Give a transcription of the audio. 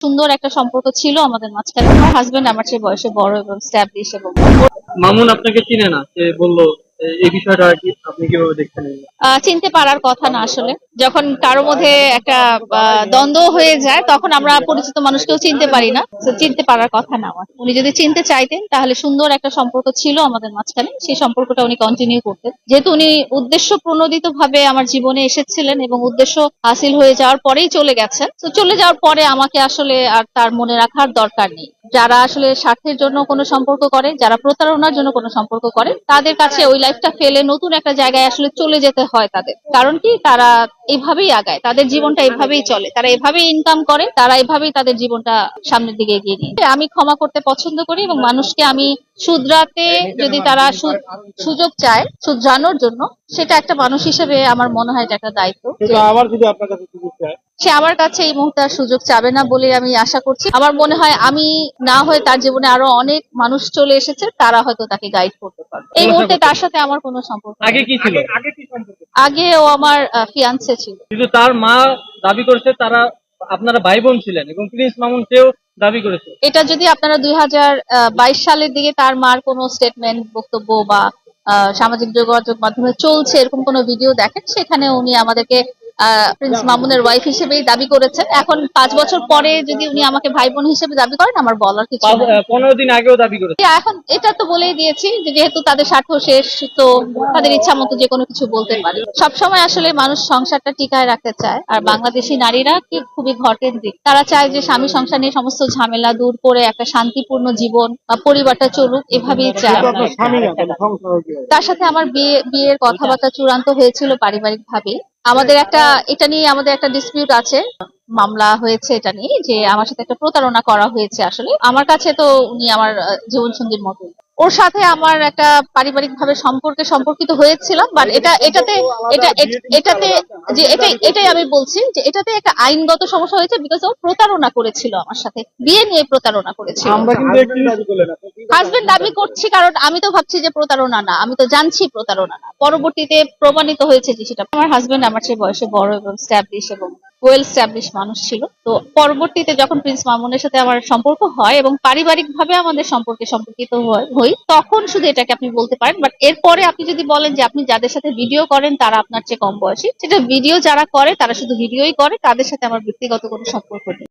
সুন্দর একটা সম্পর্ক ছিল আমাদের মাঝখানে। আমার হাজবেন্ড আমার চেয়ে বয়সে বড় এবং স্ট্যাবলিশ এবং মামুন আপনাকে চিনে না, সে বললো এই বিষয়টা কি আপনি কিভাবে দেখছেন? চিনতে পারার কথা না আসলে। যখন কারো মধ্যে একটা দ্বন্দ্ব হয়ে যায় তখন আমরা পরিচিত মানুষকেও চিনতে পারি না। তো চিনতে পারার কথা না আমার। উনি যদি চিনতে চাইতেন তাহলে সুন্দর একটা সম্পর্ক ছিল আমাদের মাঝখানে, সেই সম্পর্কটা উনি কন্টিনিউ করতেন। যেহেতু উনি উদ্দেশ্য প্রণোদিত ভাবে আমার জীবনে এসেছিলেন এবং উদ্দেশ্য হাসিল হয়ে যাওয়ার পরেই চলে গেছেন, তো চলে যাওয়ার পরে আমাকে আসলে আর তার মনে রাখার দরকার নেই। যারা আসলে স্বার্থের জন্য কোনো সম্পর্ক করে, যারা প্রতারণার জন্য কোনো সম্পর্ক করে, তাদের কাছে ওই লাইফটা ফেলে নতুন একটা জায়গায় আসলে চলে যেতে হয় তাদের। কারণ কি, তারা এইভাবেই আগায়, তাদের জীবনটা এভাবেই চলে, তারা এভাবেই ইনকাম করে, তারা এভাবেই তাদের জীবনটা সামনের দিকে এগিয়ে নিয়ে যায়। আমি ক্ষমা করতে পছন্দ করি এবং মানুষকে আমি শুধরাতে, যদি তারা সুযোগ চায় শুধরানোর জন্য, সেটা একটা মানুষ হিসেবে আমার মনে হয় এটা একটা দায়িত্ব। আবার যদি আপনার কাছে সুযোগ চায়, সে আমার কাছে এই মুহূর্তে আর সুযোগ চাবে না বলে আমি আশা করছি। আমার মনে হয় আমি না হয়ে তার জীবনে আরো অনেক মানুষ চলে এসেছে, তারা হয়তো তাকে গাইড করতে পারবে। এই মুহূর্তে তার সাথে আমার কোনো সম্পর্ক নেই। আগে কি ছিল? আগে কি সম্পর্ক? আগে ও আমার ফিয়ান্সে ছিল। কিন্তু তার মা দাবি করেছে তারা আপনারা ভাই বোন ছিলেন এবং প্রিন্স মামুন সেও দাবি করেছে। এটা যদি আপনারা 2022 সালের দিকে তার মার কোনো স্টেটমেন্ট, বক্তব্য বা সামাজিক যোগাযোগ মাধ্যমে চলছে এরকম কোনো ভিডিও দেখেন, সেখানে উনি আমাদেরকে প্রিন্স মামুনের ওয়াইফ হিসেবেই দাবি করেছেন। এখন 5 বছর পরে যদি উনি আমাকে ভাই বোন হিসেবে দাবি করেন, আমার বলার কিছু নেই। 15 দিন আগেও দাবি করেছে। এখন এটা তো বলেই দিয়েছি যে যেহেতু তাদের স্বার্থ শেষ, তো তাদের ইচ্ছা মতো যে কোনো কিছু বলতে পারে। সবসময় আসলে মানুষ সংসারটা টিকায় রাখতে চায়, আর বাংলাদেশি নারীরা কি খুবই ঘরকেন্দ্রিক। তারা চায় যে স্বামী সংসার নিয়ে সমস্ত ঝামেলা দূর করে একটা শান্তিপূর্ণ জীবন বা পরিবারটা চলুক, এভাবেই চায়। তার সাথে আমার বিয়ের কথাবার্তা চূড়ান্ত হয়েছিল পারিবারিক ভাবে। এটা নিয়ে আমাদের একটা ডিসপিউট আছে, মামলা হয়েছে এটা নিয়ে যে আমার সাথে একটা প্রতারণা করা হয়েছে। আসলে আমার কাছে তো উনি আমার জীবন সঙ্গীর মতো। ওর সাথে আমার একটা পারিবারিক ভাবে সম্পর্কিত হয়েছিলাম, বাট এটাতে যে এটাই আমি বলছি যে এটাতে একটা আইনগত সমস্যা হয়েছে, বিকজ ও প্রতারণা করেছিল আমার সাথে, বিয়ে নিয়ে প্রতারণা করেছিল। হাজবেন্ড দাবি করছি কারণ আমি তো ভাবছি যে প্রতারণা না, আমি তো জানছি প্রতারণা না, পরবর্তীতে প্রমাণিত হয়েছে যে সেটা। আমার হাজবেন্ড আমার চেয়ে বয়সে বড় এবং স্ট্যাবলিশ এবং ওয়েল স্ট্যাবলিশ মানুষ ছিল। তো পরবর্তীতে যখন প্রিন্স মামুনের সাথে আমার সম্পর্ক হয় এবং পারিবারিক ভাবে আমাদের সম্পর্কিত হই, তখন শুধু এটাকে আপনি বলতে পারেন। বাট এরপরে আপনি যদি বলেন যে আপনি যাদের সাথে ভিডিও করেন তারা আপনার চেয়ে কম বয়সী, সেটা ভিডিও যারা করে তারা শুধু ভিডিওই করে, তাদের সাথে আমার ব্যক্তিগত কোনো সম্পর্ক নেই।